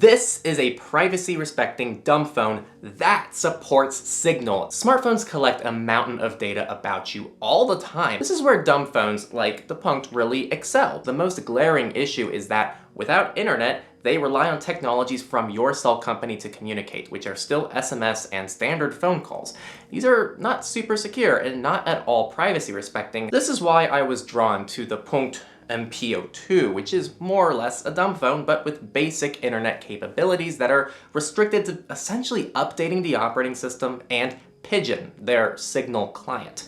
This is a privacy-respecting dumb phone that supports Signal. Smartphones collect a mountain of data about you all the time. This is where dumb phones like the Punkt really excel. The most glaring issue is that without internet, they rely on technologies from your cell company to communicate, which are still SMS and standard phone calls. These are not super secure and not at all privacy respecting. This is why I was drawn to the Punkt MP02, which is more or less a dumb phone, but with basic internet capabilities that are restricted to essentially updating the operating system and Pigeon, their Signal client.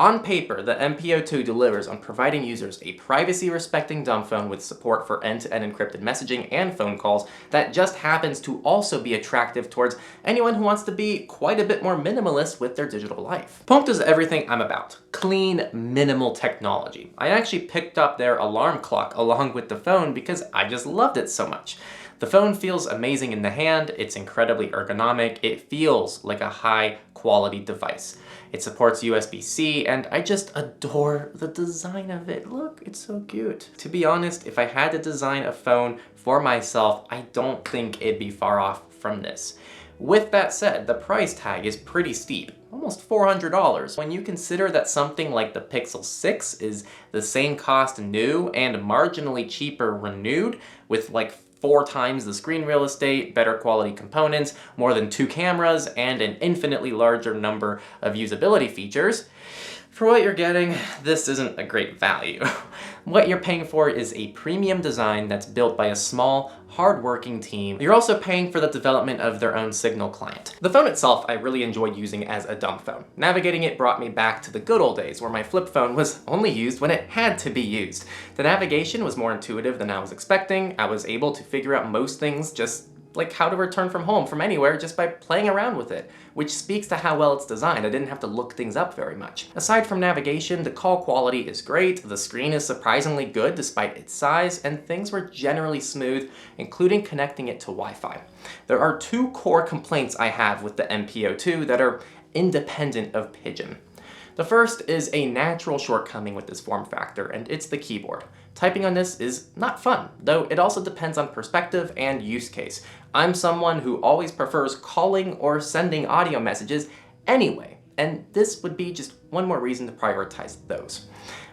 On paper, the MP02 delivers on providing users a privacy-respecting dumb phone with support for end-to-end encrypted messaging and phone calls that just happens to also be attractive towards anyone who wants to be quite a bit more minimalist with their digital life. Punkt is everything I'm about. Clean, minimal technology. I actually picked up their alarm clock along with the phone because I just loved it so much. The phone feels amazing in the hand, it's incredibly ergonomic, it feels like a high-quality device. It supports USB-C, and I just adore the design of it. Look, it's so cute. To be honest, if I had to design a phone for myself, I don't think it'd be far off from this. With that said, the price tag is pretty steep, almost $400. When you consider that something like the Pixel 6 is the same cost new and marginally cheaper renewed, with like 4 times the screen real estate, better quality components, more than 2 cameras, and an infinitely larger number of usability features, for what you're getting, this isn't a great value. What you're paying for is a premium design that's built by a small, hard-working team. You're also paying for the development of their own Signal client. The phone itself I really enjoyed using as a dumb phone. Navigating it brought me back to the good old days where my flip phone was only used when it had to be used. The navigation was more intuitive than I was expecting. I was able to figure out most things just like how to return from home from anywhere just by playing around with it, which speaks to how well it's designed. I didn't have to look things up very much. Aside from navigation, the call quality is great, the screen is surprisingly good despite its size, and things were generally smooth, including connecting it to Wi-Fi. There are 2 core complaints I have with the MP02 that are independent of Pigeon. The first is a natural shortcoming with this form factor, and it's the keyboard. Typing on this is not fun, though it also depends on perspective and use case. I'm someone who always prefers calling or sending audio messages anyway, and this would be just one more reason to prioritize those.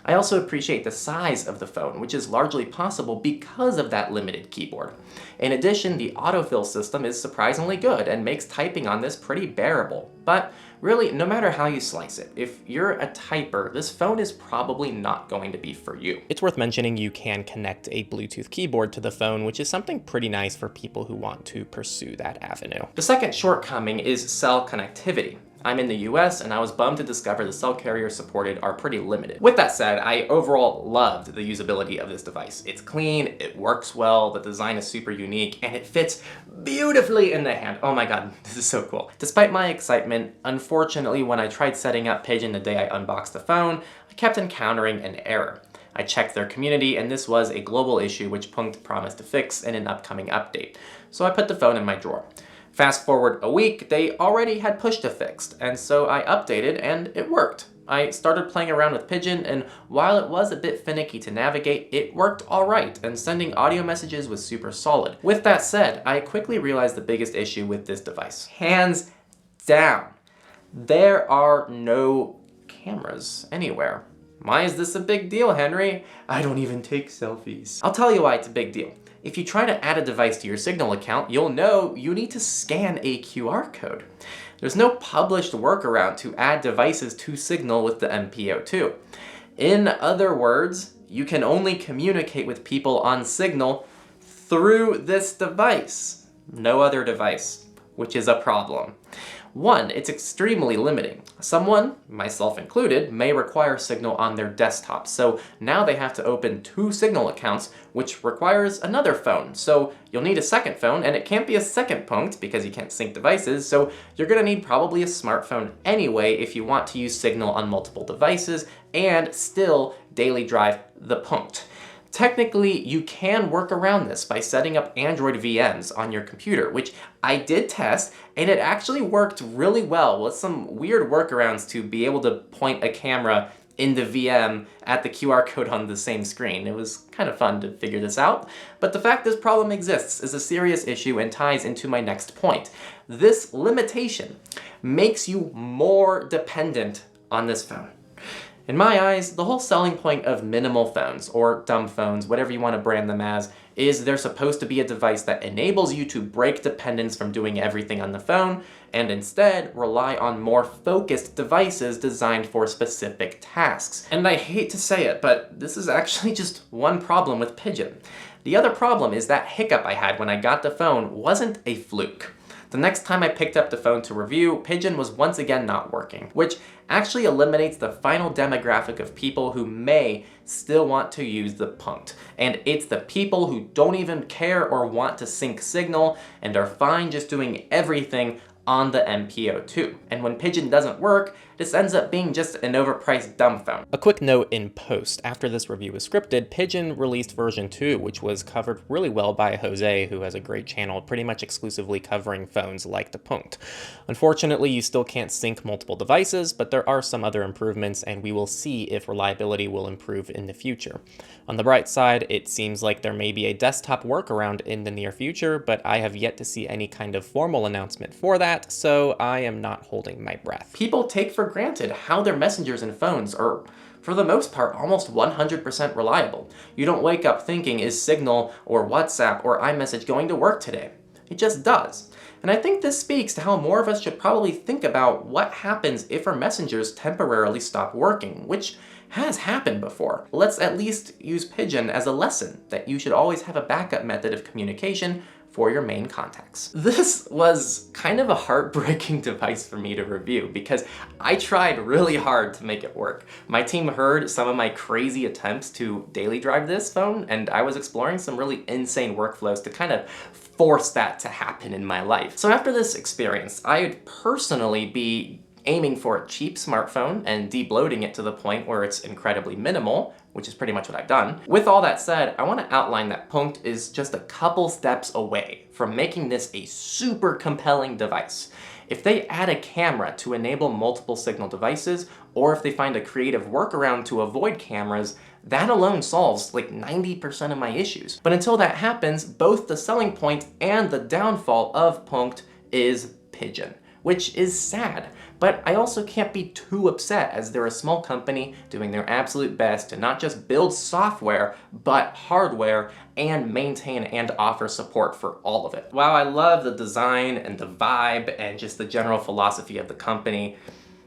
I also appreciate the size of the phone, which is largely possible because of that limited keyboard. In addition, the autofill system is surprisingly good and makes typing on this pretty bearable. But really, no matter how you slice it, if you're a typer, this phone is probably not going to be for you. It's worth mentioning you can connect a Bluetooth keyboard to the phone, which is something pretty nice for people who want to pursue that avenue. The second shortcoming is cell connectivity. I'm in the US, and I was bummed to discover the cell carriers supported are pretty limited. With that said, I overall loved the usability of this device. It's clean, it works well, the design is super unique, and it fits beautifully in the hand. Oh my god, this is so cool. Despite my excitement, unfortunately, when I tried setting up Pigeon the day I unboxed the phone, I kept encountering an error. I checked their community, and this was a global issue which Punkt promised to fix in an upcoming update. So I put the phone in my drawer. Fast forward a week, they already had pushed a fix, and so I updated and it worked. I started playing around with Pigeon, and while it was a bit finicky to navigate, it worked alright, and sending audio messages was super solid. With that said, I quickly realized the biggest issue with this device. Hands down. There are no cameras anywhere. Why is this a big deal, Henry? I don't even take selfies. I'll tell you why it's a big deal. If you try to add a device to your Signal account, you'll know you need to scan a QR code. There's no published workaround to add devices to Signal with the MP02. In other words, you can only communicate with people on Signal through this device. No other device, which is a problem. 1, it's extremely limiting. Someone, myself included, may require Signal on their desktop, so now they have to open 2 Signal accounts, which requires another phone. So you'll need a second phone, and it can't be a second Punkt because you can't sync devices, so you're gonna need probably a smartphone anyway if you want to use Signal on multiple devices and still daily drive the Punkt. Technically, you can work around this by setting up Android VMs on your computer, which I did test, and it actually worked really well with some weird workarounds to be able to point a camera in the VM at the QR code on the same screen. It was kind of fun to figure this out, but the fact this problem exists is a serious issue and ties into my next point. This limitation makes you more dependent on this phone. In my eyes, the whole selling point of minimal phones, or dumb phones, whatever you want to brand them as, is they're supposed to be a device that enables you to break dependence from doing everything on the phone, and instead rely on more focused devices designed for specific tasks. And I hate to say it, but this is actually just one problem with Pigeon. The other problem is that hiccup I had when I got the phone wasn't a fluke. The next time I picked up the phone to review, Pigeon was once again not working, which actually eliminates the final demographic of people who may still want to use the Punkt. And it's the people who don't even care or want to sync signal and are fine just doing everything on the MP02. And when Pigeon doesn't work, this ends up being just an overpriced dumb phone. A quick note in post, after this review was scripted, Pigeon released version 2, which was covered really well by Jose, who has a great channel pretty much exclusively covering phones like the Punkt. Unfortunately, you still can't sync multiple devices, but there are some other improvements, and we will see if reliability will improve in the future. On the bright side, it seems like there may be a desktop workaround in the near future, but I have yet to see any kind of formal announcement for that, so I am not holding my breath. People take for granted how their messengers and phones are, for the most part, almost 100% reliable. You don't wake up thinking, is Signal or WhatsApp or iMessage going to work today? It just does. And I think this speaks to how more of us should probably think about what happens if our messengers temporarily stop working, which has happened before. Let's at least use Pigeon as a lesson that you should always have a backup method of communication for your main contacts. This was kind of a heartbreaking device for me to review because I tried really hard to make it work. My team heard some of my crazy attempts to daily drive this phone, and I was exploring some really insane workflows to kind of force that to happen in my life. So after this experience, I'd personally be aiming for a cheap smartphone and debloating it to the point where it's incredibly minimal, which is pretty much what I've done. With all that said, I want to outline that Punkt is just a couple steps away from making this a super compelling device. If they add a camera to enable multiple signal devices, or if they find a creative workaround to avoid cameras, that alone solves like 90% of my issues. But until that happens, both the selling point and the downfall of Punkt is Pigeon, which is sad. But I also can't be too upset as they're a small company doing their absolute best to not just build software, but hardware and maintain and offer support for all of it. While I love the design and the vibe and just the general philosophy of the company,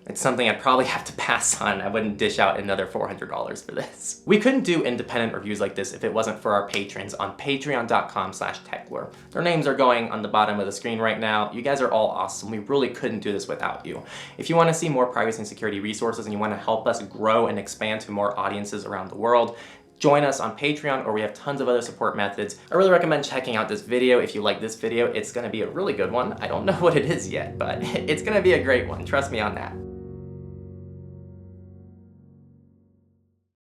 it's something I'd probably have to pass on. I wouldn't dish out another $400 for this. We couldn't do independent reviews like this if it wasn't for our patrons on patreon.com/Techlore. Their names are going on the bottom of the screen right now. You guys are all awesome. We really couldn't do this without you. If you want to see more privacy and security resources and you want to help us grow and expand to more audiences around the world, join us on Patreon, or we have tons of other support methods. I really recommend checking out this video. If you like this video, it's gonna be a really good one. I don't know what it is yet, but it's gonna be a great one. Trust me on that.